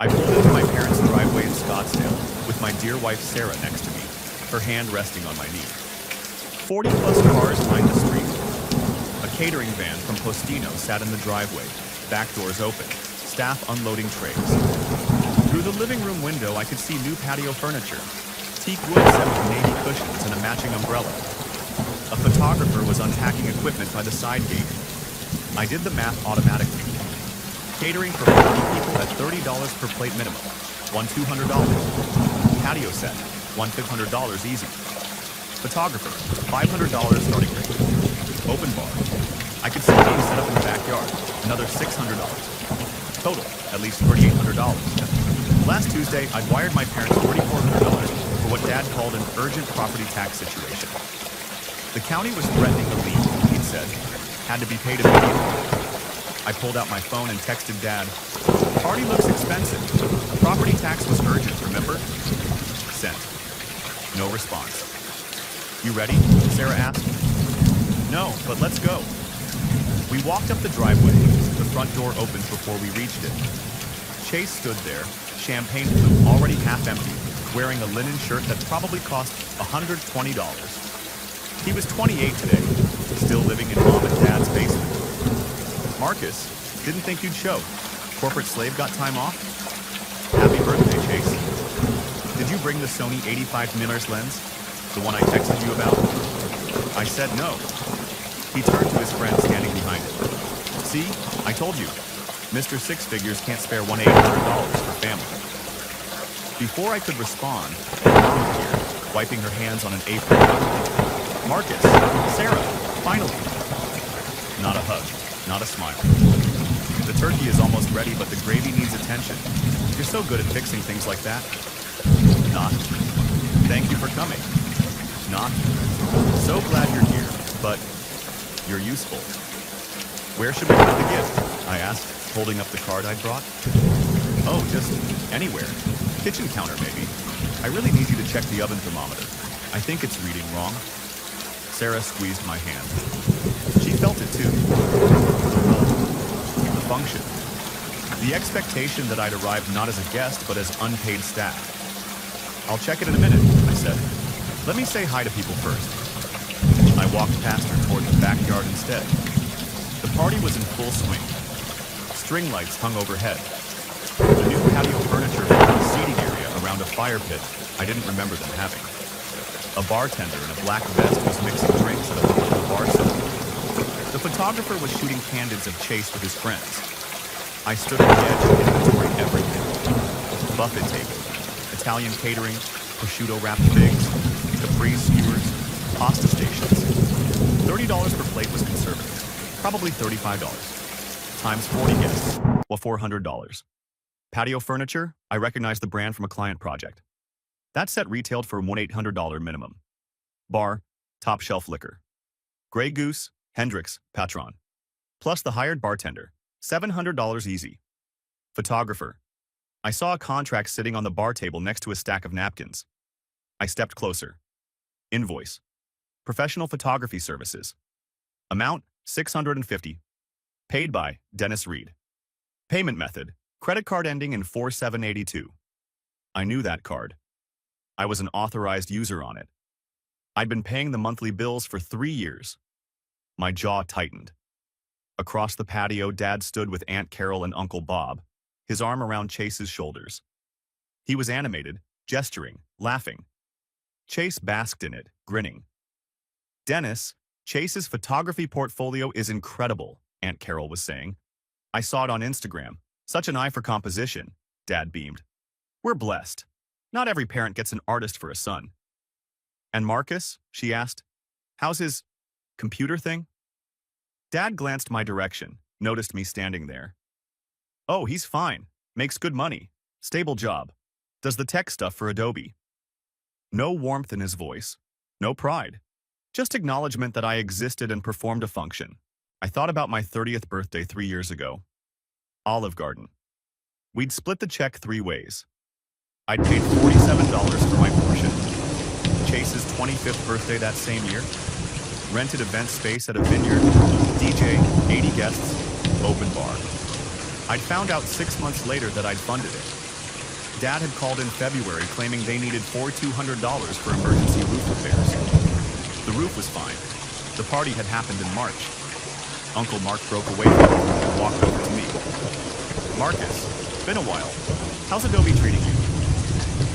I pulled into my parents' driveway in Scottsdale with my dear wife Sarah next to me, her hand resting on my knee. 40-plus cars lined the street. A catering van from Postino sat in the driveway, back doors open, staff unloading trays. Through the living room window, I could see new patio furniture, teak wood set with navy cushions and a matching umbrella. A photographer was unpacking equipment by the side gate. I did the math automatically. Catering for 40 people at $30 per plate minimum, $1,200. Patio set, $1,500 easy. Photographer, $500 starting rate. Open bar. I could see games set up in the backyard, another $600. Total, at least $3,800. Last Tuesday, I'd wired my parents $4,400 for what Dad called an urgent property tax situation. The county was threatening the lien, he'd said. Had to be paid immediately. I pulled out my phone and texted Dad. Party looks expensive. Property tax was urgent, remember? Sent. No response. You ready? Sarah asked. No, but let's go. We walked up the driveway. The front door opened before we reached it. Chase stood there, champagne flute already half empty, wearing a linen shirt that probably cost $120. He was 28 today, still living in Mom and Dad's basement. Marcus, didn't think you'd show. Corporate slave got time off? Happy birthday, Chase. Did you bring the Sony 85mm lens? The one I texted you about? I said no. He turned to his friend standing behind him. See, I told you. Mr. Six Figures can't spare $1,800 for family. Before I could respond, Mom appeared, wiping her hands on an apron. Marcus, Sarah, finally. Not a hug. Not a smile. The turkey is almost ready, but the gravy needs attention. You're so good at fixing things like that. Not. Thank you for coming. Not. So glad you're here, but you're useful. Where should we put the gift? I asked, holding up the card I'd brought. Oh, just anywhere. Kitchen counter, maybe. I really need you to check the oven thermometer. I think it's reading wrong. Sarah squeezed my hand. She felt it too. The function. The expectation that I'd arrived not as a guest, but as unpaid staff. I'll check it in a minute, I said. Let me say hi to people first. I walked past her toward the backyard instead. The party was in full swing. String lights hung overhead. The new patio furniture filled the seating area around a fire pit I didn't remember them having. A bartender in a black vest was mixing drinks at a local bar set. The photographer was shooting candids of Chase with his friends. I stood on the edge and inventoried everything. Buffet table, Italian catering, prosciutto-wrapped figs, caprese skewers, pasta stations. $30 per plate was conservative, probably $35. Times 40 guests, well $400. Patio furniture, I recognized the brand from a client project. That set retailed for $1,800 minimum. Bar, top shelf liquor. Grey Goose, Hendrix, Patron. Plus the hired bartender, $700 easy. Photographer. I saw a contract sitting on the bar table next to a stack of napkins. I stepped closer. Invoice. Professional photography services. Amount, $650. Paid by Dennis Reed. Payment method, credit card ending in 4782. I knew that card. I was an authorized user on it. I'd been paying the monthly bills for 3 years. My jaw tightened. Across the patio, Dad stood with Aunt Carol and Uncle Bob, his arm around Chase's shoulders. He was animated, gesturing, laughing. Chase basked in it, grinning. Dennis, Chase's photography portfolio is incredible, Aunt Carol was saying. I saw it on Instagram. Such an eye for composition, Dad beamed. We're blessed. Not every parent gets an artist for a son. And Marcus, she asked, how's his computer thing? Dad glanced my direction, noticed me standing there. Oh, he's fine. Makes good money. Stable job. Does the tech stuff for Adobe. No warmth in his voice. No pride. Just acknowledgement that I existed and performed a function. I thought about my 30th birthday 3 years ago. Olive Garden. We'd split the check 3 ways. I'd paid $47 for my portion. Chase's 25th birthday that same year. Rented event space at a vineyard. DJ, 80 guests, open bar. I'd found out 6 months later that I'd funded it. Dad had called in February claiming they needed $4,200 for emergency roof repairs. The roof was fine. The party had happened in March. Uncle Mark broke away from me and walked over to me. Marcus, been a while. How's Adobe treating you?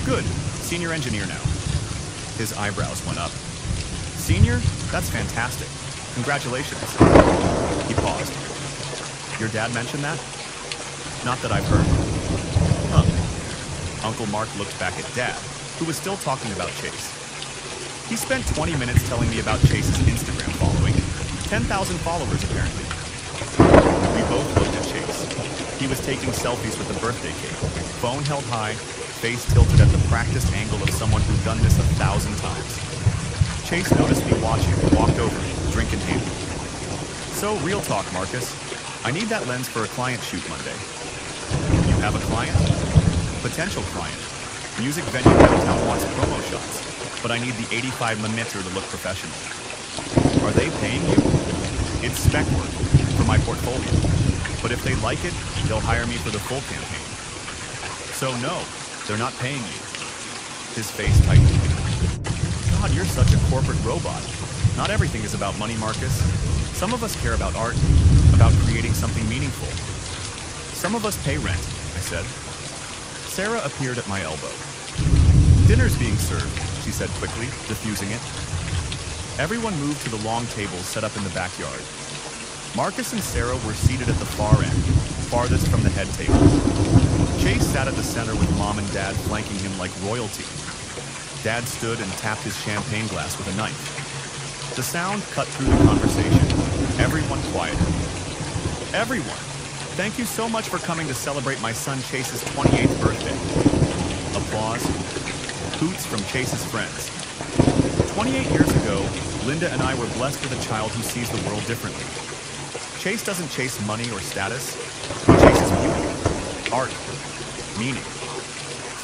Good. Senior engineer now. His eyebrows went up. Senior? That's fantastic. Congratulations. He paused. Your dad mentioned that? Not that I've heard. Huh. Uncle Mark looked back at Dad, who was still talking about Chase. He spent 20 minutes telling me about Chase's Instagram following. 10,000 followers, apparently. We both looked at Chase. He was taking selfies with the birthday cake, phone held high, face tilted at the practiced angle of someone who'd done this 1,000 times. Chase noticed me watching and walked over, drink in hand. So, real talk, Marcus. I need that lens for a client shoot Monday. You have a client? Potential client. Music venue downtown wants promo shots, but I need the 85mm to look professional. Are they paying you? It's spec work for my portfolio, but if they like it, they'll hire me for the full campaign. So no, they're not paying you. His face tightened. God, you're such a corporate robot. Not everything is about money, Marcus. Some of us care about art, about creating something meaningful. Some of us pay rent, I said. Sarah appeared at my elbow. Dinner's being served, she said quickly, diffusing it. Everyone moved to the long tables set up in the backyard. Marcus and Sarah were seated at the far end, farthest from the head table. Chase sat at the center with Mom and Dad flanking him like royalty. Dad stood and tapped his champagne glass with a knife. The sound cut through the conversation. Everyone quieted. Everyone! Thank you so much for coming to celebrate my son Chase's 28th birthday. Applause. Hoots from Chase's friends. 28 years ago, Linda and I were blessed with a child who sees the world differently. Chase doesn't chase money or status. He chases beauty, art, meaning.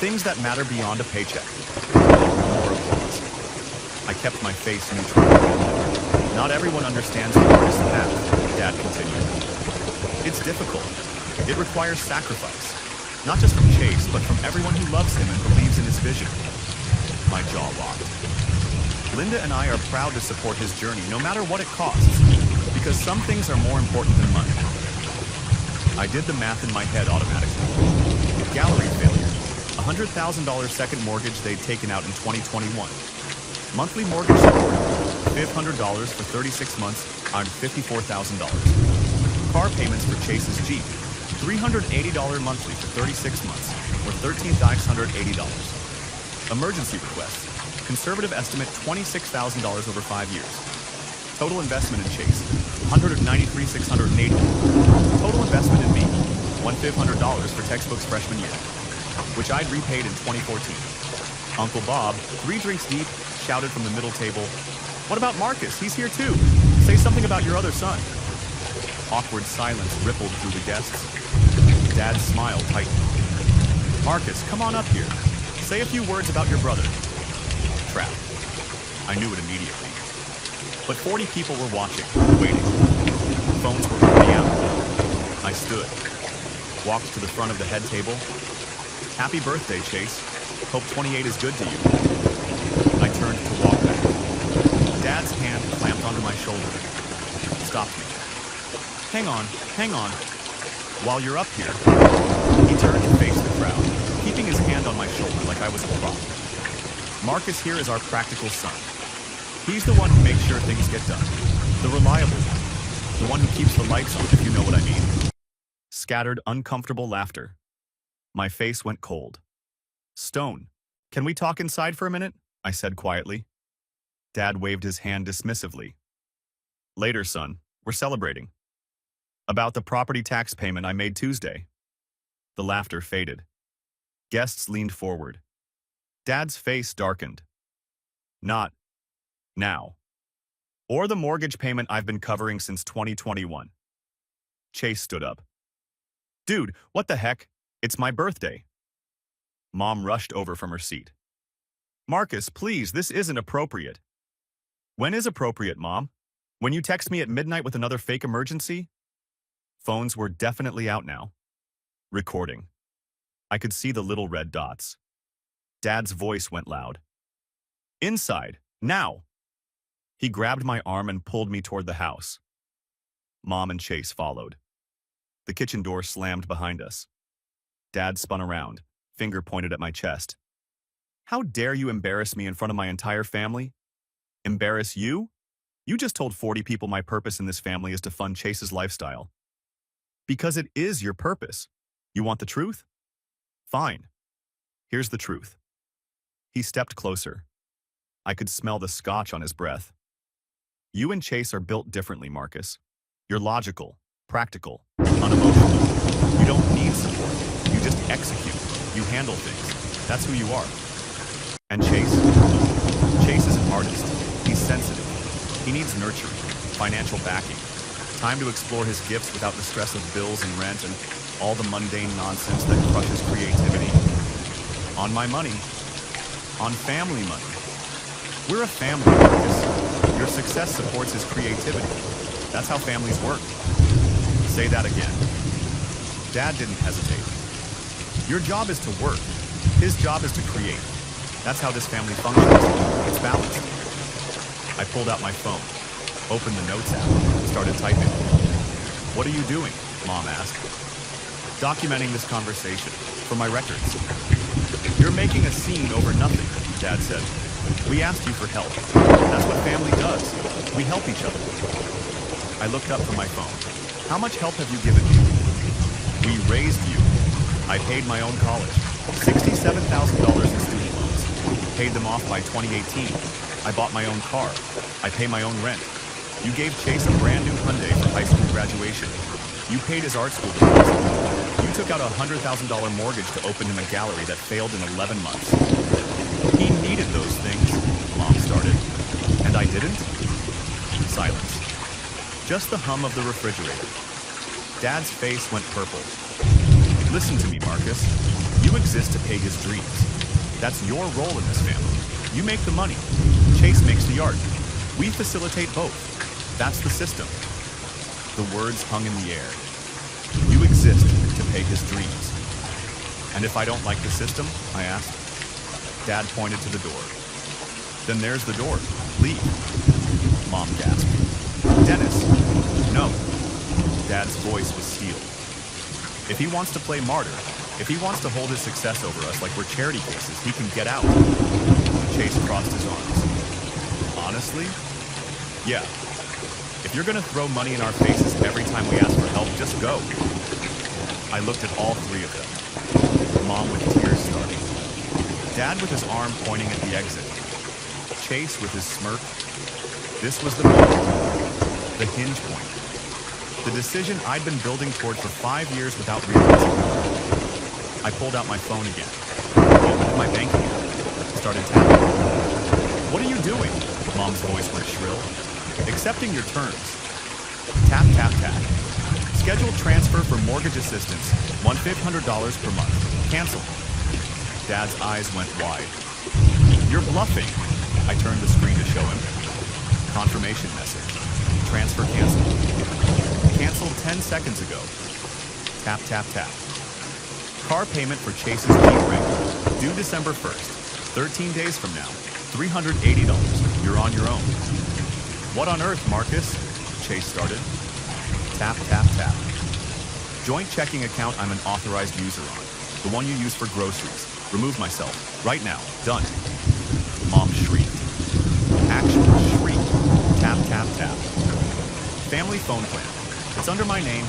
Things that matter beyond a paycheck. More applause. I kept my face neutral. Not everyone understands the artist's path, Dad continued. It's difficult. It requires sacrifice. Not just from Chase, but from everyone who loves him and believes in his vision. My jaw locked. Linda and I are proud to support his journey, no matter what it costs, because some things are more important than money. I did the math in my head automatically. Gallery failure. $100,000 second mortgage they'd taken out in 2021. Monthly mortgage support, $500 for 36 months on $54,000. Car payments for Chase's Jeep, $380 monthly for 36 months, or $13,980. Emergency requests, conservative estimate $26,000 over 5 years. Total investment in Chase, $193,680. Total investment in me, $1,500 for textbooks freshman year, which I'd repaid in 2014. Uncle Bob, 3 drinks deep, shouted from the middle table, "What about Marcus? He's here too. Say something about your other son." Awkward silence rippled through the guests. Dad's smile tightened. "Marcus, come on up here. Say a few words about your brother." Trap. I knew it immediately. But 40 people were watching, waiting. Phones were ringing out. I stood, walked to the front of the head table. "Happy birthday, Chase. Hope 28 is good to you." I turned to walk back. Dad's hand clamped onto my shoulder. Stopped me. Hang on. While you're up here." He turned to face the crowd, keeping his hand on my shoulder like I was a prop. "Marcus here is our practical son. He's the one who makes sure things get done. The reliable one. The one who keeps the lights on, if you know what I mean." Scattered, uncomfortable laughter. My face went cold. "Stone, can we talk inside for a minute?" I said quietly. Dad waved his hand dismissively. "Later, son. We're celebrating." "About the property tax payment I made Tuesday." The laughter faded. Guests leaned forward. Dad's face darkened. "Not now. Or the mortgage payment I've been covering since 2021. Chase stood up. "Dude, what the heck? It's my birthday." Mom rushed over from her seat. "Marcus, please, this isn't appropriate." "When is appropriate, Mom? When you text me at midnight with another fake emergency?" Phones were definitely out now. Recording. I could see the little red dots. Dad's voice went loud. Inside, now! He grabbed my arm and pulled me toward the house. Mom and Chase followed. The kitchen door slammed behind us. Dad spun around, finger pointed at my chest. How dare you embarrass me in front of my entire family? Embarrass you? You just told 40 people my purpose in this family is to fund Chase's lifestyle. Because it is your purpose. You want the truth? Fine. Here's the truth. He stepped closer. I could smell the scotch on his breath. You and Chase are built differently, Marcus. You're logical, practical, unemotional. You don't need support. You just execute. You handle things. That's who you are. And Chase? Chase is an artist. He's sensitive. He needs nurturing, financial backing, time to explore his gifts without the stress of bills and rent and all the mundane nonsense that crushes creativity. On my money. On family money. We're a family, Marcus. Your success supports his creativity. That's how families work. Say that again. Dad didn't hesitate. Your job is to work. His job is to create. That's how this family functions. It's balanced. I pulled out my phone, opened the Notes app, and started typing. What are you doing? Mom asked. Documenting this conversation for my records. You're making a scene over nothing, Dad said. We asked you for help. That's what family does. We help each other. I looked up from my phone. How much help have you given me? We raised you. I paid my own college. $67,000 in student loans. Paid them off by 2018. I bought my own car. I pay my own rent. You gave Chase a brand new Hyundai for high school graduation. You paid his art school deposit. You took out a $100,000 mortgage to open him a gallery that failed in 11 months. He needed those things, Mom started. And I didn't? Silence. Just the hum of the refrigerator. Dad's face went purple. Listen to me, Marcus. You exist to pay his dreams. That's your role in this family. You make the money. Chase makes the art. We facilitate both. That's the system. The words hung in the air. You exist to pay his dreams. And if I don't like the system? I asked. Dad pointed to the door. Then there's the door. Leave. Mom gasped. Dennis! No. Dad's voice was steel. If he wants to play martyr, if he wants to hold his success over us like we're charity cases, he can get out. Chase crossed his arms. Honestly? Yeah. If you're gonna throw money in our faces every time we ask for help, just go. I looked at all three of them. Mom with tears starting. Dad with his arm pointing at the exit. Chase with his smirk. This was the moment. The hinge point. The decision I'd been building toward for 5 years without realizing. I pulled out my phone again. Opened my banking app. Started tapping. What are you doing? Mom's voice went shrill. Accepting your terms. Tap, tap, tap. Scheduled transfer for mortgage assistance. $1,500 per month. Cancel. Dad's eyes went wide. You're bluffing. I turned the screen to show him. Confirmation message. Transfer canceled. Canceled 10 seconds ago. Tap, tap, tap. Car payment for Chase's Jeep Wrangler. Due December 1st. 13 days from now. $380. You're on your own. What on earth, Marcus? Chase started. Tap, tap, tap. Joint checking account I'm an authorized user on. The one you use for groceries. Remove myself. Right now. Done. Mom shrieked. Actual shriek. Tap, tap, tap. Family phone plan. It's under my name.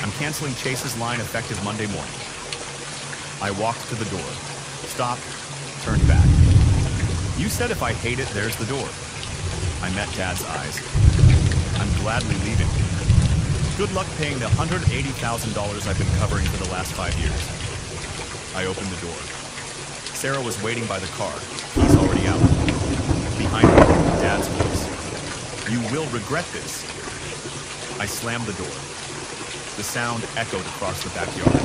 I'm canceling Chase's line effective Monday morning. I walked to the door. Stopped. Turned back. You said if I hate it, there's the door. I met Dad's eyes. I'm gladly leaving. Good luck paying the $180,000 I've been covering for the last 5 years. I opened the door. Sarah was waiting by the car. He's already out. Behind me, Dad's voice. You will regret this. I slammed the door. The sound echoed across the backyard.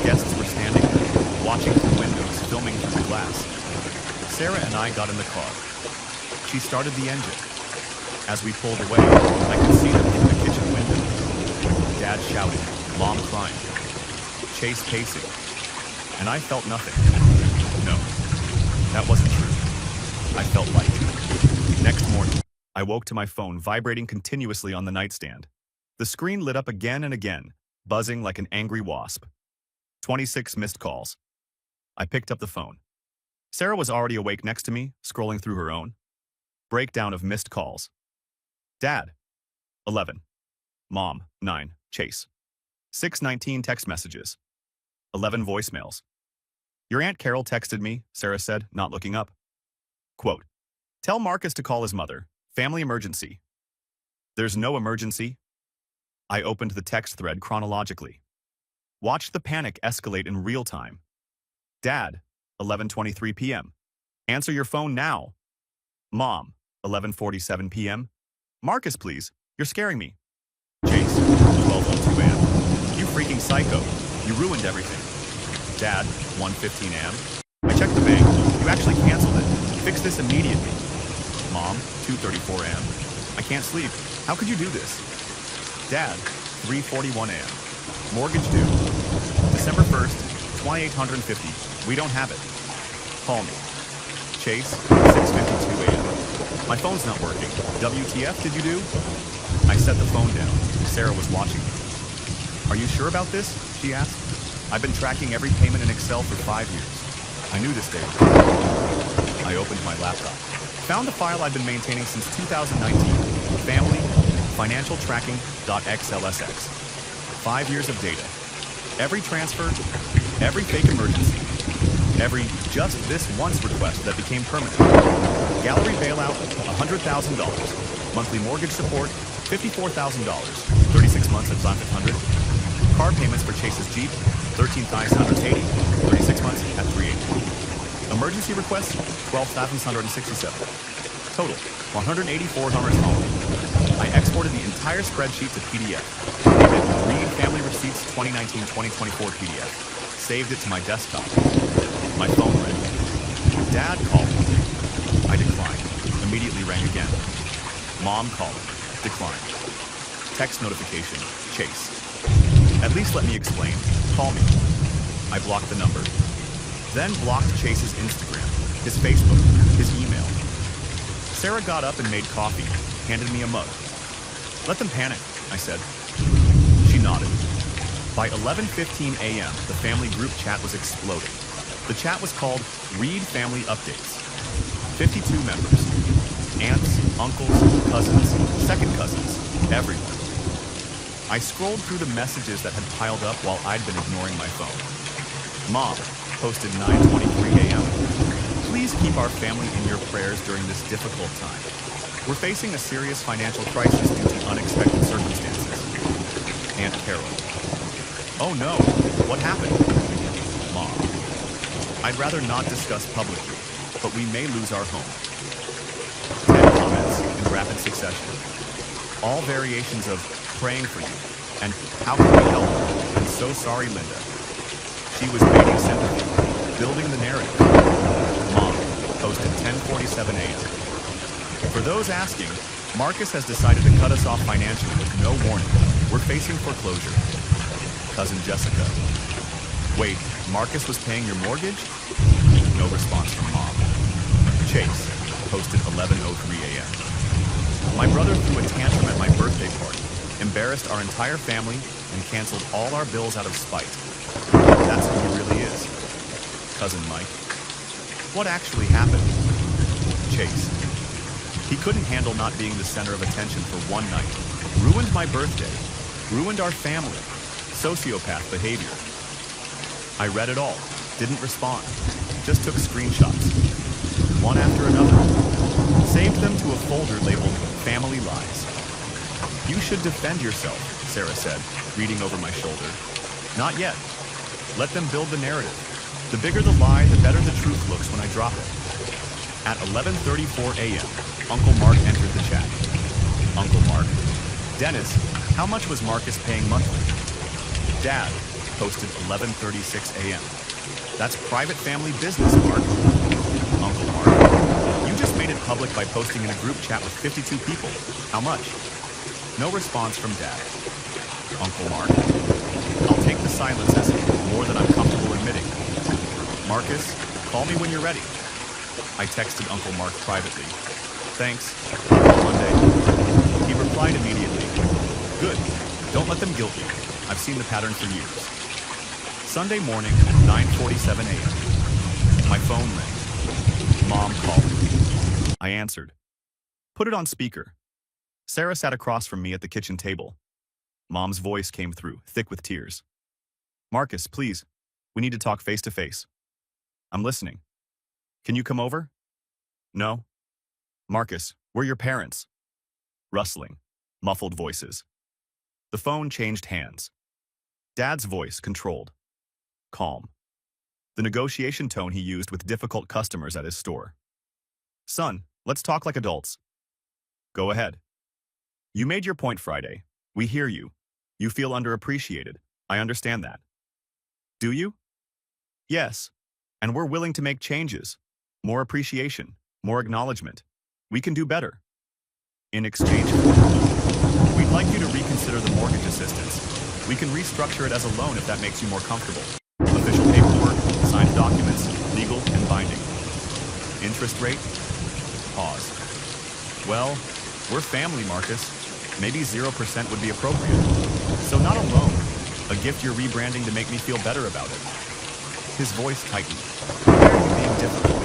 Guests were standing there, watching through windows, filming through the glass. Sarah and I got in the car. She started the engine. As we pulled away, I could see them through the kitchen window. Dad shouting, Mom crying. Chase pacing. and I felt nothing. No, that wasn't true. I felt light. Next morning, I woke to my phone vibrating continuously on the nightstand. The screen lit up again and again, buzzing like an angry wasp. 26 missed calls. I picked up the phone. Sarah was already awake next to me, scrolling through her own. Breakdown of missed calls. Dad, 11. Mom, 9. Chase. 6:19 text messages. 11 voicemails. Your Aunt Carol texted me, Sarah said, not looking up. Quote, tell Marcus to call his mother. Family emergency. There's no emergency. I opened the text thread chronologically. Watched the panic escalate in real time. Dad, 11:23 p.m. Answer your phone now. Mom, 11:47 p.m. Marcus, please. You're scaring me. Chase, 12:02 a.m. You freaking psycho. You ruined everything. Dad, 1:15 a.m. I checked the bank. You actually canceled it. Fix this immediately. Mom, 2:34 a.m. I can't sleep. How could you do this? Dad, 3:41 a.m. Mortgage due. December 1st, 2850. We don't have it. Call me. Chase, 6:52 a.m. My phone's not working. WTF did you do? I set the phone down. Sarah was watching me. Are you sure about this? She asked. I've been tracking every payment in Excel for 5 years. I knew this day would come. I opened my laptop. Found the file I'd been maintaining since 2019. Family, financial tracking.xlsx. 5 years of data. Every transfer, every fake emergency, every just this once request that became permanent. Gallery bailout, $100,000. Monthly mortgage support, $54,000. 36 months at 500. Car payments for Chase's Jeep, $13,980. 36 months at 380. Emergency requests, $12,767. Total, $184 home. I exported the entire spreadsheet to PDF. Read Family Receipts 2019-2024 PDF. Saved it to my desktop. My phone rang. Dad called. I declined. Immediately rang again. Mom called. Declined. Text notification. Chase. At least let me explain. Call me. I blocked the number. Then blocked Chase's Instagram, his Facebook, his email. Sarah got up and made coffee, handed me a mug. Let them panic, I said. She nodded. By 11:15 a.m., the family group chat was exploding. The chat was called Read Family Updates. 52 members. Aunts, uncles, cousins, second cousins, everyone. I scrolled through the messages that had piled up while I'd been ignoring my phone. Mom posted 9:23 a.m. Please keep our family in your prayers during this difficult time. We're facing a serious financial crisis due to unexpected circumstances. Aunt Carol. Oh no, what happened? Mom. I'd rather not discuss publicly, but we may lose our home. 10 comments in rapid succession. All variations of praying for you, and how can we help? I'm so sorry, Linda. She was baiting sympathy, building the narrative. Mom posted 10:47 a.m. For those asking, Marcus has decided to cut us off financially with no warning. We're facing foreclosure. Cousin Jessica. Wait, Marcus was paying your mortgage? No response from Mom. Chase posted 11:03 a.m. My brother threw a tantrum at my birthday party, embarrassed our entire family, and canceled all our bills out of spite. That's who he really is. Cousin Mike. What actually happened? Chase. He couldn't handle not being the center of attention for one night. Ruined my birthday. Ruined our family. Sociopath behavior. I read it all. Didn't respond. Just took screenshots. One after another. Saved them to a folder labeled Family Lies. You should defend yourself, Sarah said, reading over my shoulder. Not yet. Let them build the narrative. The bigger the lie, the better the truth looks when I drop it. At 11:34 a.m., Uncle Mark entered the chat. Uncle Mark. Dennis, how much was Marcus paying monthly? Dad posted 11:36 a.m. That's private family business, Mark. Uncle Mark. You just made it public by posting in a group chat with 52 people. How much? No response from Dad. Uncle Mark. I'll take the silence as more than I'm comfortable admitting. Marcus, call me when you're ready. I texted Uncle Mark privately. Thanks. Monday. He replied immediately. Good. Don't let them guilt you. I've seen the pattern for years. Sunday morning, 9:47 a.m. My phone rang. Mom called. I answered. Put it on speaker. Sarah sat across from me at the kitchen table. Mom's voice came through, thick with tears. Marcus, please. We need to talk face to face. I'm listening. Can you come over? No. Marcus, we're your parents. Rustling, muffled voices. The phone changed hands. Dad's voice controlled. Calm. The negotiation tone he used with difficult customers at his store. Son, let's talk like adults. Go ahead. You made your point Friday. We hear you. You feel underappreciated. I understand that. Do you? Yes. And we're willing to make changes. More appreciation. More acknowledgement. We can do better. In exchange for, we'd like you to reconsider the mortgage assistance. We can restructure it as a loan if that makes you more comfortable. Official paperwork, signed documents, legal and binding. Interest rate? Pause. Well, we're family, Marcus. Maybe 0% would be appropriate. So not a loan, a gift you're rebranding to make me feel better about it. His voice tightened. Why are you being difficult?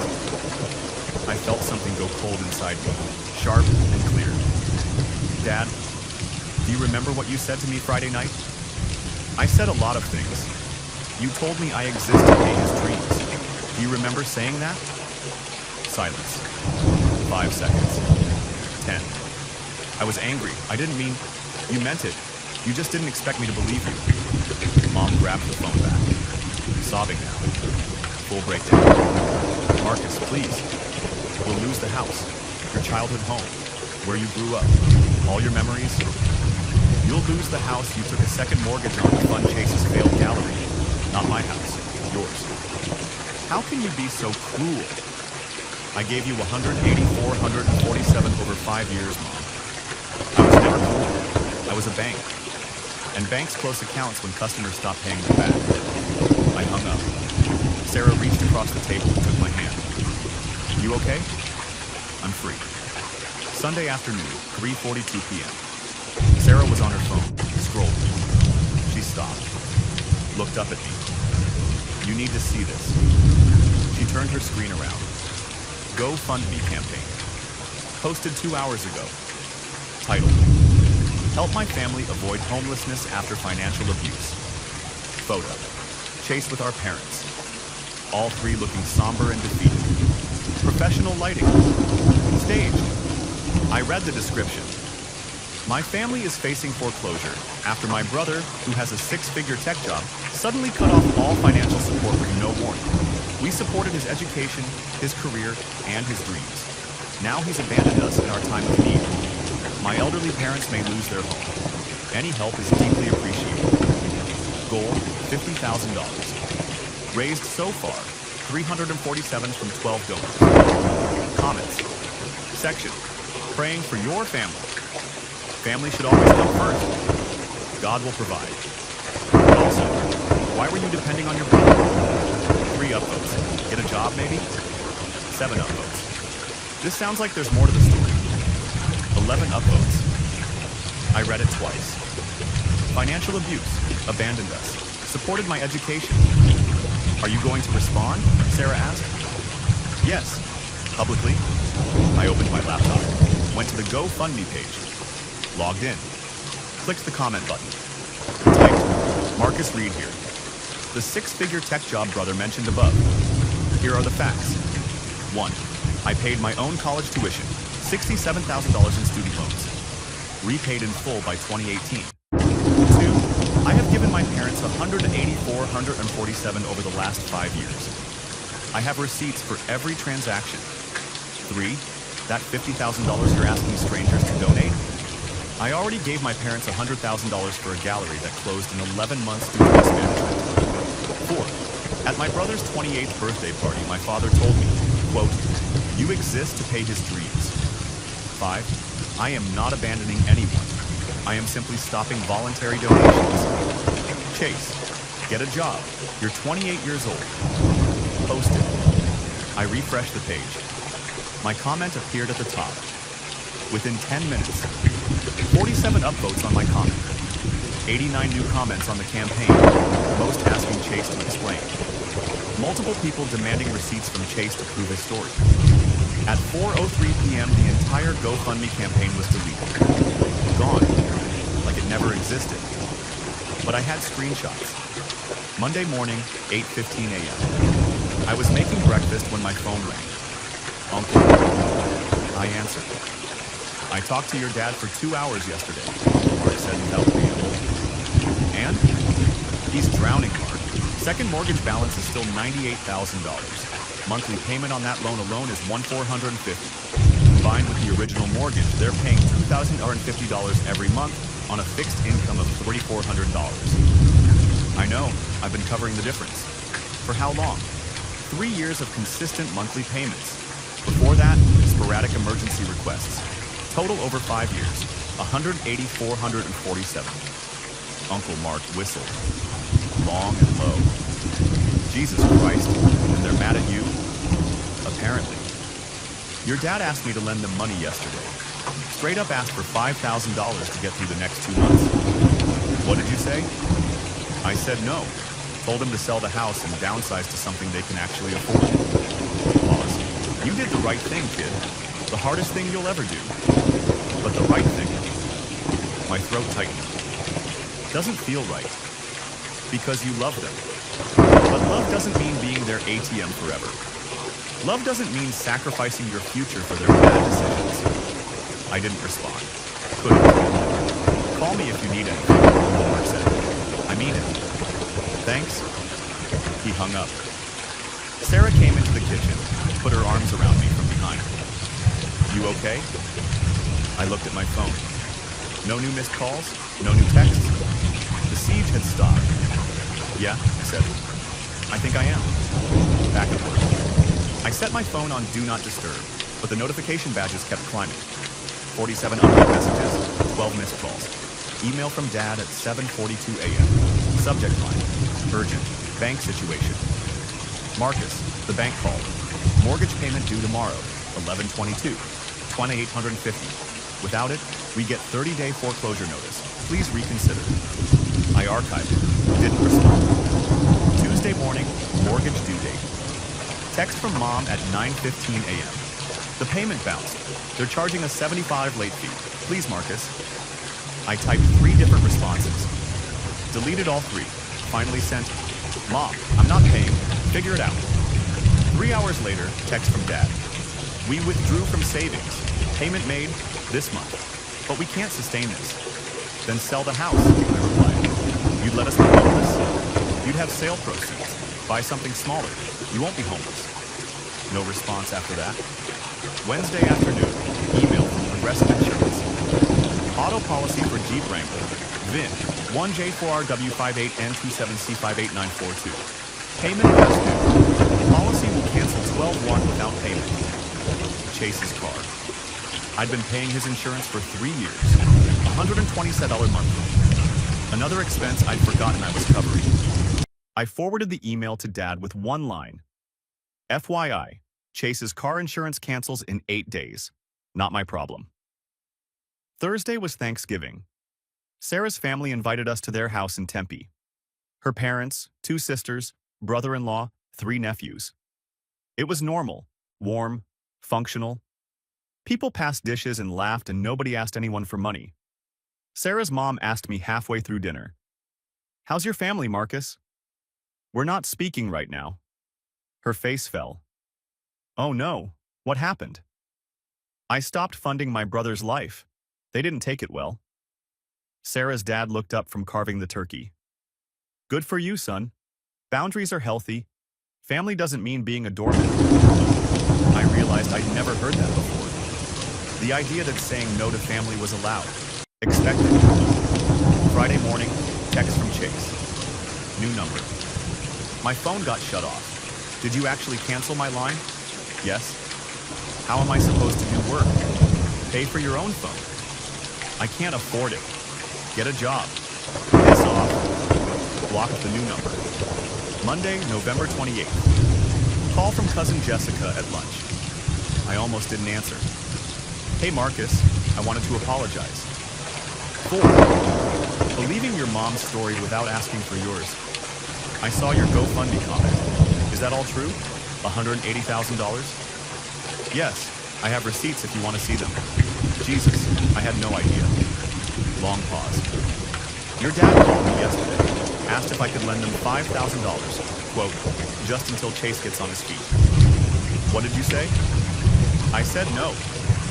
I felt something go cold inside me, sharp and clear. Dad, do you remember what you said to me Friday night? I said a lot of things. You told me I exist to pay his dreams. Do you remember saying that? Silence. 5 seconds. 10. I was angry. I didn't mean... You meant it. You just didn't expect me to believe you. Mom grabbed the phone back. Sobbing now. Full breakdown. Marcus, please. We'll lose the house. Your childhood home. Where you grew up. All your memories. You'll lose the house you took a second mortgage on to fund Chase's failed gallery. Not my house. Yours. How can you be so cruel? I gave you 184,147 over 5 years, Mom. I was never poor. I was a bank. And banks close accounts when customers stop paying them back. I hung up. Sarah reached across the table and took my hand. You okay? I'm free. Sunday afternoon, 3:42 p.m. Sarah was on her phone, scrolling. She stopped. Looked up at me. You need to see this. She turned her screen around. GoFundMe campaign. Posted 2 hours ago. Title: Help my family avoid homelessness after financial abuse. Photo: Chase with our parents. All three looking somber and defeated. Professional lighting. Staged. I read the description. My family is facing foreclosure after my brother, who has a 6-figure tech job, suddenly cut off all financial support with no warning. We supported his education, his career, and his dreams. Now he's abandoned us in our time of need. My elderly parents may lose their home. Any help is deeply appreciated. Goal, $50,000. Raised so far, 347 from 12 donors. Comments. Section: Praying for your family. Family should always come first. God will provide. Also, why were you depending on your brother? 3 upvotes. Get a job, maybe? 7 upvotes. This sounds like there's more to the story. 11 upvotes. I read it twice. Financial abuse. Abandoned us. Supported my education. Are you going to respond? Sarah asked. Yes. Publicly. I opened my laptop. Went to the GoFundMe page. Logged in. Clicked the comment button. Typed, Marcus Reed here. The 6-figure tech job brother mentioned above. Here are the facts. 1. I paid my own college tuition, $67,000 in student loans. Repaid in full by 2018. 2. I have given my parents $184,147 over the last 5 years. I have receipts for every transaction. 3. That $50,000 you're asking strangers to donate? I already gave my parents $100,000 for a gallery that closed in 11 months due to mismanagement. 4. At my brother's 28th birthday party, my father told me, quote, you exist to pay his dreams. 5. I am not abandoning anyone. I am simply stopping voluntary donations. Chase, get a job. You're 28 years old. Posted. I refreshed the page. My comment appeared at the top. Within 10 minutes, 47 upvotes on my comment. 89 new comments on the campaign, most asking Chase to explain. Multiple people demanding receipts from Chase to prove his story. At 4:03 p.m., the entire GoFundMe campaign was deleted. Gone, like it never existed. But I had screenshots. Monday morning, 8:15 a.m. I was making breakfast when my phone rang. Uncle, I answered. I talked to your dad for 2 hours yesterday, Mark said without preamble. And? He's drowning, Mark. Second mortgage balance is still $98,000. Monthly payment on that loan alone is $1,450. Combined with the original mortgage, they're paying $2,050 every month on a fixed income of $3,400. I know, I've been covering the difference. For how long? 3 years of consistent monthly payments. Before that, sporadic emergency requests. Total over 5 years, $180,447. Uncle Mark whistled, long and low. Jesus Christ, and they're mad at you? Apparently. Your dad asked me to lend them money yesterday. Straight up asked for $5,000 to get through the next 2 months. What did you say? I said no. Told him to sell the house and downsize to something they can actually afford. Pause. You did the right thing, kid. The hardest thing you'll ever do. But the right thing. My throat tightened. Doesn't feel right. Because you love them. But love doesn't mean being their ATM forever. Love doesn't mean sacrificing your future for their bad decisions. I didn't respond. Couldn't. Call me if you need anything, Mark said. I mean it. Thanks. He hung up. Sarah came into the kitchen, put her arms around me from behind. You okay? I looked at my phone. No new missed calls, no new texts. The siege had stopped. Yeah, I said. I think I am. Back at work. I set my phone on Do Not Disturb, but the notification badges kept climbing. 47 unread messages, 12 missed calls. Email from Dad at 7:42 a.m. Subject line, urgent, bank situation. Marcus, the bank called. Mortgage payment due tomorrow, 11/22, 2,850. Without it, we get 30-day foreclosure notice. Please reconsider. I archived it, didn't respond. Tuesday morning, mortgage due date. Text from Mom at 9:15 a.m. The payment bounced. They're charging a $75 late fee. Please, Marcus. I typed 3 different responses. Deleted all 3. Finally sent, Mom, I'm not paying. Figure it out. 3 hours later, text from Dad. We withdrew from savings. Payment made this month. But we can't sustain this. Then sell the house, I replied. You'd let us be homeless? You'd have sale proceeds. Buy something smaller. You won't be homeless. No response after that. Wednesday afternoon, email from Progressive Insurance. Auto policy for Jeep Wrangler. VIN 1J4RW58N27C58942. Payment as due. Policy will cancel 12/1 without payment. Chase's car. I'd been paying his insurance for 3 years. $127 monthly. Another expense I'd forgotten I was covering. I forwarded the email to Dad with one line. FYI, Chase's car insurance cancels in 8 days. Not my problem. Thursday was Thanksgiving. Sarah's family invited us to their house in Tempe. Her parents, 2 sisters, brother-in-law, 3 nephews. It was normal, warm, functional. People passed dishes and laughed, and nobody asked anyone for money. Sarah's mom asked me halfway through dinner, "How's your family, Marcus?" "We're not speaking right now." Her face fell. "Oh no, what happened?" "I stopped funding my brother's life. They didn't take it well." Sarah's dad looked up from carving the turkey. "Good for you, son. Boundaries are healthy. Family doesn't mean being a doormat." I realized I'd never heard that before. The idea that saying no to family was allowed. Expected. Friday morning, text from Chase. New number. My phone got shut off. "Did you actually cancel my line?" "Yes." "How am I supposed to do work?" "Pay for your own phone." "I can't afford it." "Get a job." "Piss off." Blocked the new number. Monday, November 28th. Call from cousin Jessica at lunch. I almost didn't answer. Hey Marcus, I wanted to apologize. 4. Believing your mom's story without asking for yours. I saw your GoFundMe comment. Is that all true? $180,000? Yes, I have receipts if you want to see them. Jesus, I had no idea. Long pause. Your dad called me yesterday, asked if I could lend him $5,000, quote, just until Chase gets on his feet. What did you say? I said no.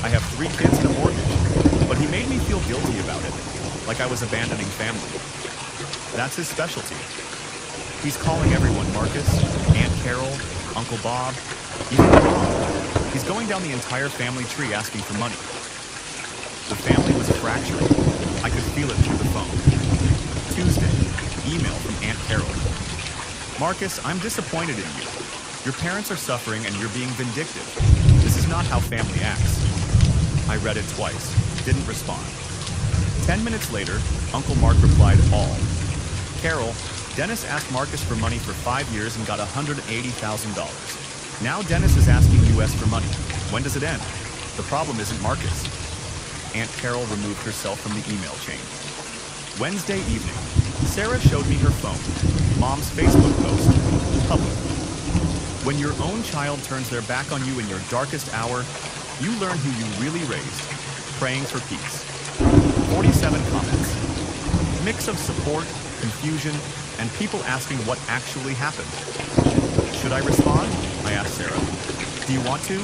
I have 3 kids and a mortgage, but he made me feel guilty about it, like I was abandoning family. That's his specialty. He's calling everyone, Marcus, Aunt Carol, Uncle Bob, even my mom. He's going down the entire family tree asking for money. The family was fracturing. I could feel it through the phone. Tuesday, email from Aunt Carol. Marcus, I'm disappointed in you. Your parents are suffering and you're being vindictive. This is not how family acts. I read it twice, didn't respond. 10 minutes later, Uncle Mark replied, all. Carol, Dennis asked Marcus for money for 5 years and got $180,000. Now Dennis is asking US for money. When does it end? The problem isn't Marcus. Aunt Carol removed herself from the email chain. Wednesday evening, Sarah showed me her phone. Mom's Facebook post, public. When your own child turns their back on you in your darkest hour, you learn who you really raised. Praying for peace. 47 comments. Mix of support, confusion, and people asking what actually happened. Should I respond? I asked Sarah. Do you want to?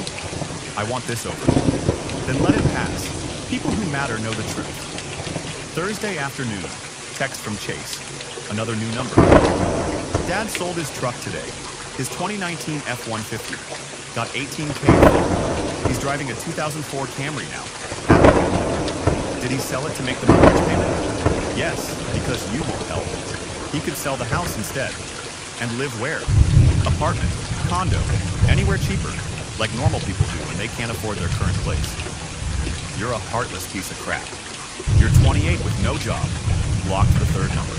I want this over. Then let it pass. People who matter know the truth. Thursday afternoon, text from Chase. Another new number. Dad sold his truck today. His 2019 F-150. Got 18K. He's driving a 2004 Camry now. Did he sell it to make the mortgage payment? Yes, because you won't help. He could sell the house instead. And live where? Apartment, condo, anywhere cheaper, like normal people do when they can't afford their current place. You're a heartless piece of crap. You're 28 with no job. Blocked the 3rd number.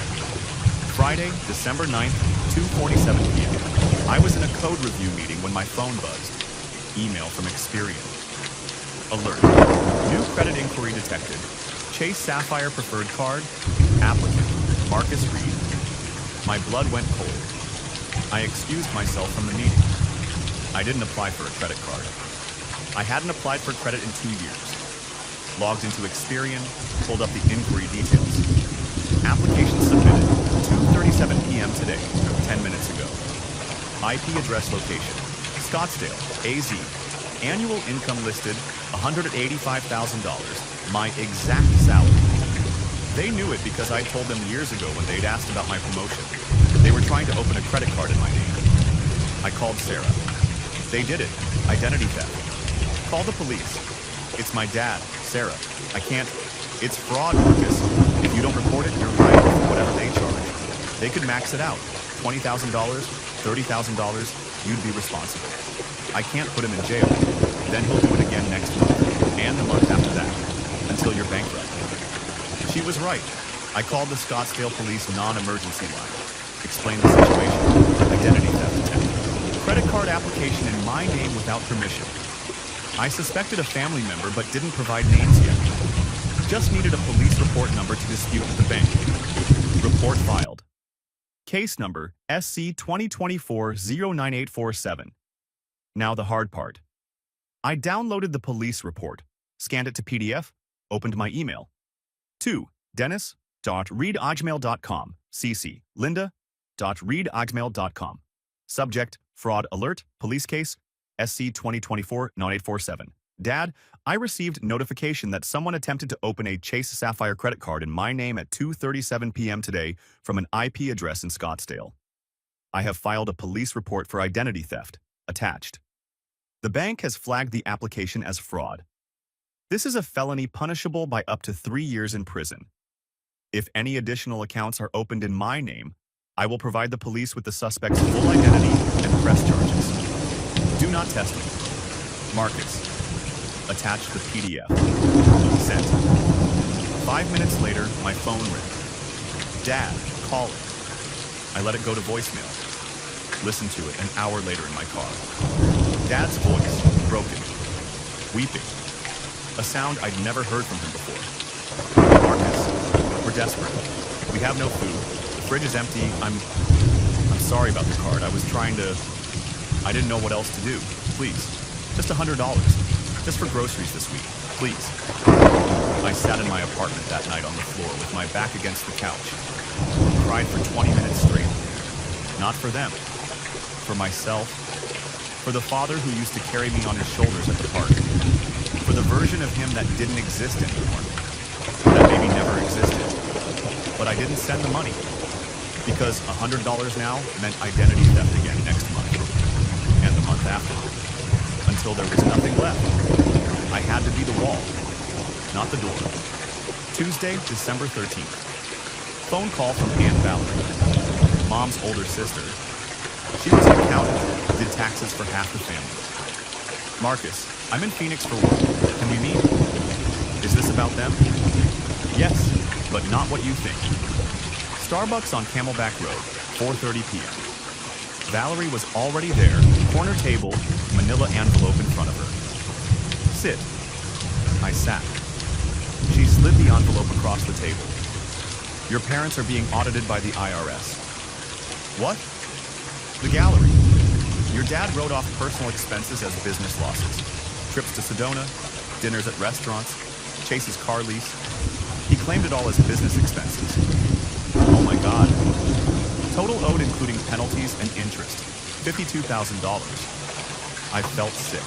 Friday, December 9th, 2:47 p.m. I was in a code review meeting when my phone buzzed. Email from Experian. Alert. New credit inquiry detected. Chase Sapphire Preferred Card. Applicant. Marcus Reed. My blood went cold. I excused myself from the meeting. I didn't apply for a credit card. I hadn't applied for credit in 2 years. Logged into Experian, pulled up the inquiry details. Application submitted, 2:37 p.m. today, 10 minutes ago. IP address location, Scottsdale, AZ. Annual income listed, $185,000, my exact salary. They knew it because I told them years ago when they'd asked about my promotion. They were trying to open a credit card in my name. I called Sarah. They did it. Identity theft. Call the police. It's my dad, Sarah. I can't. It's fraud, Marcus. If you don't report it, you're liable for whatever they charge. They could max it out. $20,000, $30,000, you'd be responsible. I can't put him in jail. Then he'll do it again next month, and the month after that, until you're bankrupt. She was right. I called the Scottsdale Police non-emergency line. Explained the situation. Identity theft attempt. Credit card application in my name without permission. I suspected a family member but didn't provide names yet. Just needed a police report number to dispute with the bank. Report filed. Case number SC 2024-09847. Now the hard part. I downloaded the police report, scanned it to PDF, opened my email. 2. Dennis.read@gmail.com. CC. Linda.read@gmail.com. Subject, fraud alert, police case, SC 2024-9847. Dad, I received notification that someone attempted to open a Chase Sapphire credit card in my name at 2:37 p.m. today from an IP address in Scottsdale. I have filed a police report for identity theft. Attached. The bank has flagged the application as fraud. This is a felony punishable by up to 3 years in prison. If any additional accounts are opened in my name, I will provide the police with the suspect's full identity and press charges. Do not test me. Marcus. Attached the PDF. Sent. 5 minutes later, my phone rang. Dad, calling. I let it go to voicemail. Listened to it an hour later in my car. Dad's voice, broken, weeping. A sound I'd never heard from him before. Marcus, we're desperate. We have no food. The fridge is empty. I'm sorry about the card. I didn't know what else to do. Please. Just $100. Just for groceries this week. Please. I sat in my apartment that night on the floor with my back against the couch. Cried for 20 minutes straight. Not for them. For myself. For the father who used to carry me on his shoulders at the park. For the version of him that didn't exist anymore. That maybe never existed. But I didn't send the money. Because $100 now meant identity theft again next month. And the month after. Until there was nothing left. I had to be the wall. Not the door. Tuesday, December 13th. Phone call from Aunt Valerie. Mom's older sister. She was an accountant, did taxes for half the family. Marcus, I'm in Phoenix for work. Can we meet? Is this about them? Yes, but not what you think. Starbucks on Camelback Road, 4:30 p.m. Valerie was already there, corner table, manila envelope in front of her. Sit. I sat. She slid the envelope across the table. Your parents are being audited by the IRS. What? The gallery. Your dad wrote off personal expenses as business losses. Trips to Sedona, dinners at restaurants, Chase's car lease. He claimed it all as business expenses. Oh my God. Total owed including penalties and interest, $52,000. I felt sick.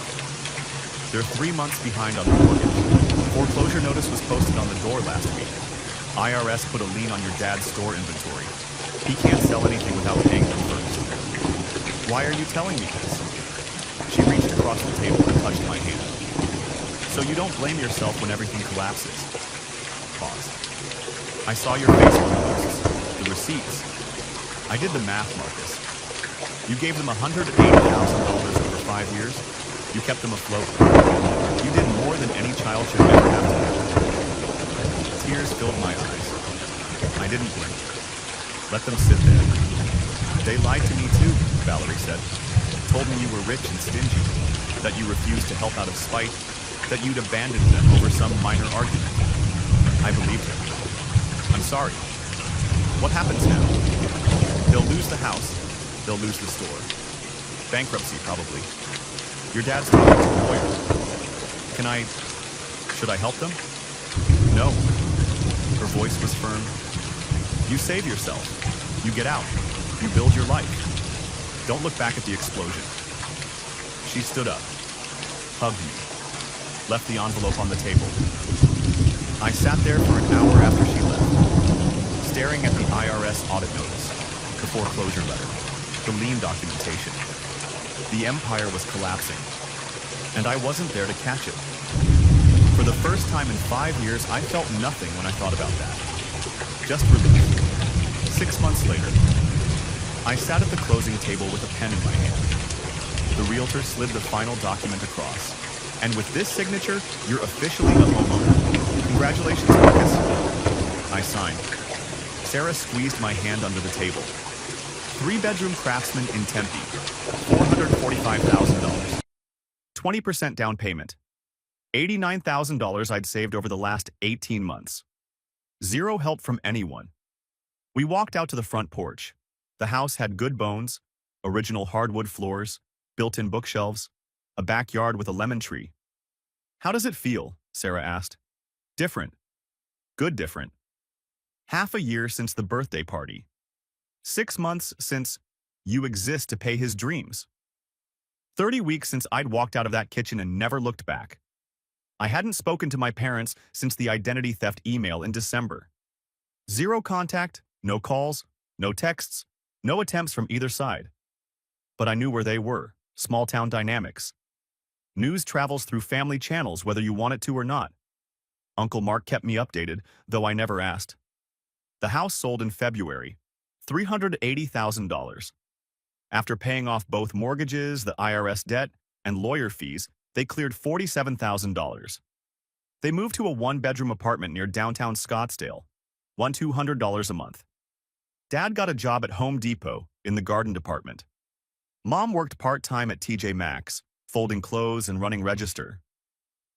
They're 3 months behind on the mortgage. Foreclosure notice was posted on the door last week. IRS put a lien on your dad's store inventory. He can't sell anything without paying them first. Why are you telling me this? She reached across the table and touched my hand. So you don't blame yourself when everything collapses. Pause. I saw your Facebook posts, the receipts. I did the math, Marcus. You gave them $180,000 over 5 years. You kept them afloat. You did more than any child should ever have to do. Tears filled my eyes. I didn't blink. Let them sit there. They lied to me too, Valerie said. Told me you were rich and stingy, that you refused to help out of spite, that you'd abandoned them over some minor argument. I believed him. I'm sorry. What happens now? They'll lose the house. They'll lose the store. Bankruptcy, probably. Your dad's talking to a lawyer. Should I help them? No. Her voice was firm. You save yourself. You get out. You build your life. Don't look back at the explosion. She stood up, hugged me, left the envelope on the table. I sat there for an hour after she left, staring at the IRS audit notice, the foreclosure letter, the lien documentation. The empire was collapsing, and I wasn't there to catch it. For the first time in 5 years, I felt nothing when I thought about that. Just relief. 6 months later, I sat at the closing table with a pen in my hand. The realtor slid the final document across. And with this signature, you're officially a homeowner. Congratulations, Marcus. I signed. Sarah squeezed my hand under the table. 3-bedroom craftsman in Tempe. $445,000. 20% down payment. $89,000 I'd saved over the last 18 months. Zero help from anyone. We walked out to the front porch. The house had good bones, original hardwood floors, built-in bookshelves, a backyard with a lemon tree. How does it feel? Sarah asked. Different. Good different. Half a year since the birthday party. 6 months since you exist to pay his dreams. 30 weeks since I'd walked out of that kitchen and never looked back. I hadn't spoken to my parents since the identity theft email in December. Zero contact, no calls, no texts, no attempts from either side. But I knew where they were, small-town dynamics. News travels through family channels whether you want it to or not. Uncle Mark kept me updated, though I never asked. The house sold in February, $380,000. After paying off both mortgages, the IRS debt, and lawyer fees, they cleared $47,000. They moved to a 1-bedroom apartment near downtown Scottsdale, $200 a month. Dad got a job at Home Depot in the garden department. Mom worked part-time at TJ Maxx, folding clothes and running register.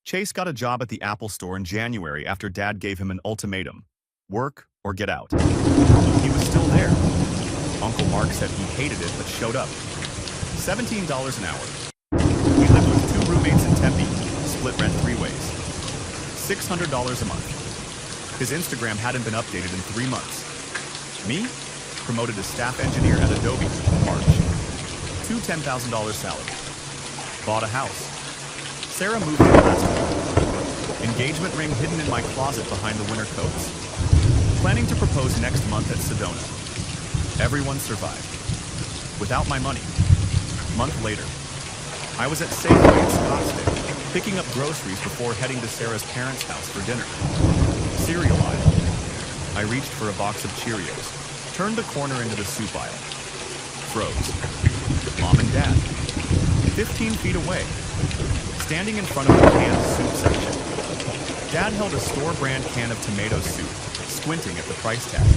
Chase got a job at the Apple store in January after Dad gave him an ultimatum: work or get out. He was still there. Uncle Mark said he hated it but showed up. $17 an hour. We lived with 2 roommates in Tempe, split rent 3 ways. $600 a month. His Instagram hadn't been updated in 3 months. Me? Promoted as staff engineer at Adobe, March. 2 $10,000 salary. Bought a house. Sarah moved in last week. Engagement ring hidden in my closet behind the winter coats. Planning to propose next month at Sedona. Everyone survived. Without my money. Month later, I was at Safeway in Scottsdale, picking up groceries before heading to Sarah's parents' house for dinner. Cereal aisle. I reached for a box of Cheerios, turned the corner into the soup aisle. Froze. Mom and Dad. 15 feet away, standing in front of the canned soup section. Dad held a store-brand can of tomato soup, squinting at the price tag.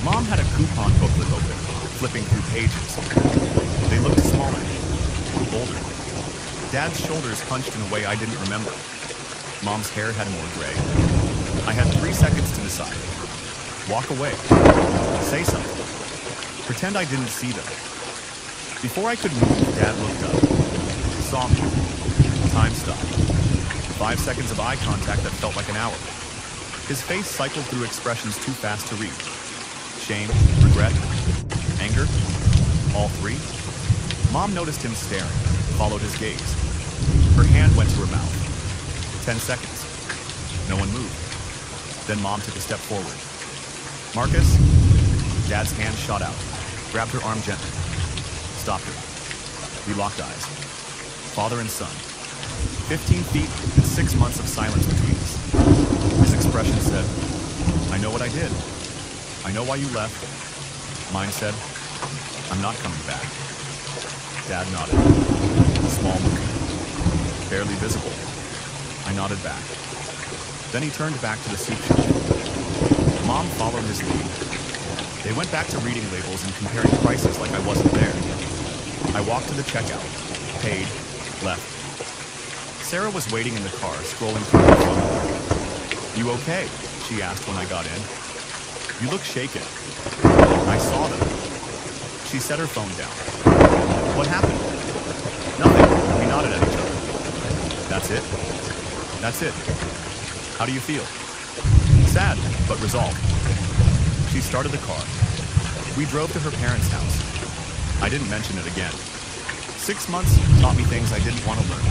Mom had a coupon booklet open, flipping through pages. They looked smaller, older. Dad's shoulders hunched in a way I didn't remember. Mom's hair had more gray. I had 3 seconds to decide. Walk away. Say something. Pretend I didn't see them. Before I could move, Dad looked up. Saw me. Time stopped. 5 seconds of eye contact that felt like an hour. His face cycled through expressions too fast to read. Shame, regret, anger, all 3. Mom noticed him staring, followed his gaze. Her hand went to her mouth. 10 seconds. No one moved. Then Mom took a step forward. Marcus? Dad's hand shot out, grabbed her arm gently, stopped her. We locked eyes. Father and son. 15 feet and 6 months of silence between us. His expression said, I know what I did. I know why you left. Mine said, I'm not coming back. Dad nodded. Small movement. Barely visible. I nodded back. Then he turned back to the soup shop. Mom followed his lead. They went back to reading labels and comparing prices like I wasn't there. I walked to the checkout, paid, left. Sarah was waiting in the car, scrolling through her phone. You okay? She asked when I got in. You look shaken. I saw them. She set her phone down. What happened? Nothing. We nodded at each other. That's it? That's it. How do you feel? Sad, but resolved. She started the car. We drove to her parents' house. I didn't mention it again. 6 months taught me things I didn't want to learn.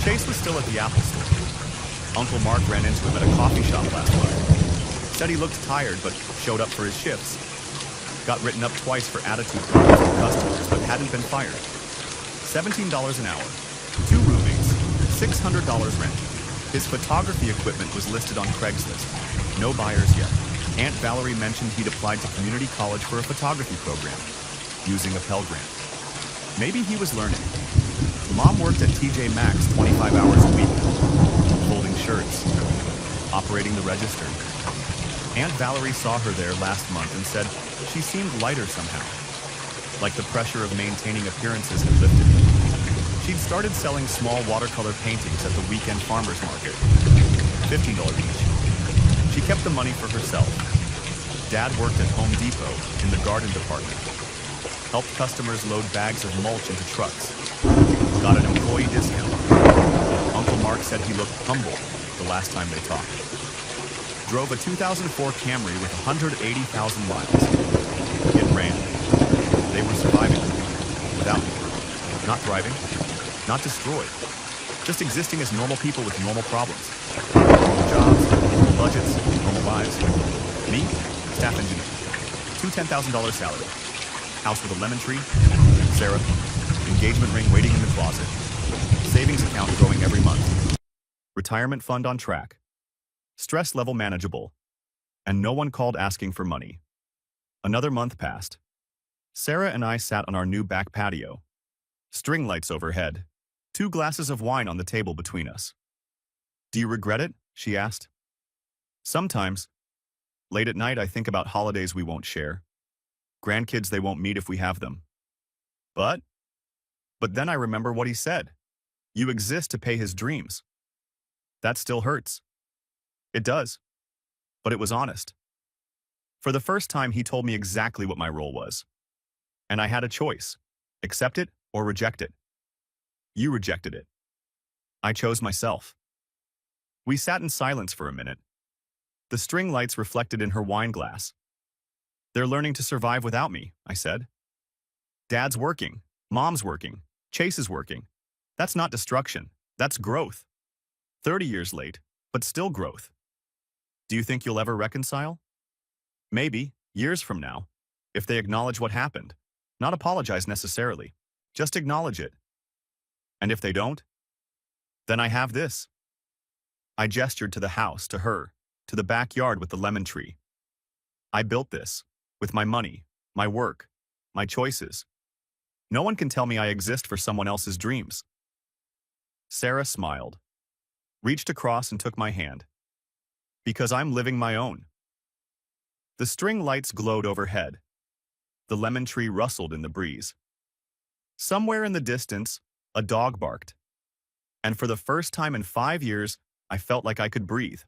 Chase was still at the Apple store. Uncle Mark ran into him at a coffee shop last month. Said he looked tired, but showed up for his shifts. Got written up twice for attitude problems with customers, but hadn't been fired. $17 an hour. 2 roommates. $600 rent. His photography equipment was listed on Craigslist. No buyers yet. Aunt Valerie mentioned he'd applied to community college for a photography program, using a Pell Grant. Maybe he was learning. Mom worked at TJ Maxx 25 hours a week, folding shirts, operating the register. Aunt Valerie saw her there last month and said she seemed lighter somehow, like the pressure of maintaining appearances had lifted. She'd started selling small watercolor paintings at the weekend farmers market, $15 each. She kept the money for herself. Dad worked at Home Depot in the garden department, helped customers load bags of mulch into trucks, got an employee discount. Uncle Mark said he looked humble the last time they talked. Drove a 2004 Camry with 180,000 miles. It ran. They were surviving. Without me. Not thriving. Not destroyed. Just existing as normal people with normal problems. Normal jobs, normal budgets, normal lives. Me? Staff engineer. 2 $10,000 salary. House with a lemon tree. Sarah. Engagement ring waiting in the closet. Savings account growing every month. Retirement fund on track. Stress level manageable. And no one called asking for money. Another month passed. Sarah and I sat on our new back patio. String lights overhead. 2 glasses of wine on the table between us. Do you regret it? She asked. Sometimes. Late at night I think about holidays we won't share. Grandkids they won't meet if we have them. But, but then I remember what he said. You exist to pay his dreams. That still hurts. It does. But it was honest. For the first time, he told me exactly what my role was. And I had a choice. Accept it or reject it. You rejected it. I chose myself. We sat in silence for a minute. The string lights reflected in her wine glass. They're learning to survive without me, I said. Dad's working. Mom's working. Chase is working. That's not destruction. That's growth. 30 years late, but still growth. Do you think you'll ever reconcile? Maybe, years from now, if they acknowledge what happened. Not apologize necessarily. Just acknowledge it. And if they don't, then I have this. I gestured to the house, to her, to the backyard with the lemon tree. I built this, with my money, my work, my choices. No one can tell me I exist for someone else's dreams. Sarah smiled, reached across and took my hand. Because I'm living my own. The string lights glowed overhead. The lemon tree rustled in the breeze. Somewhere in the distance, a dog barked. And for the first time in 5 years, I felt like I could breathe.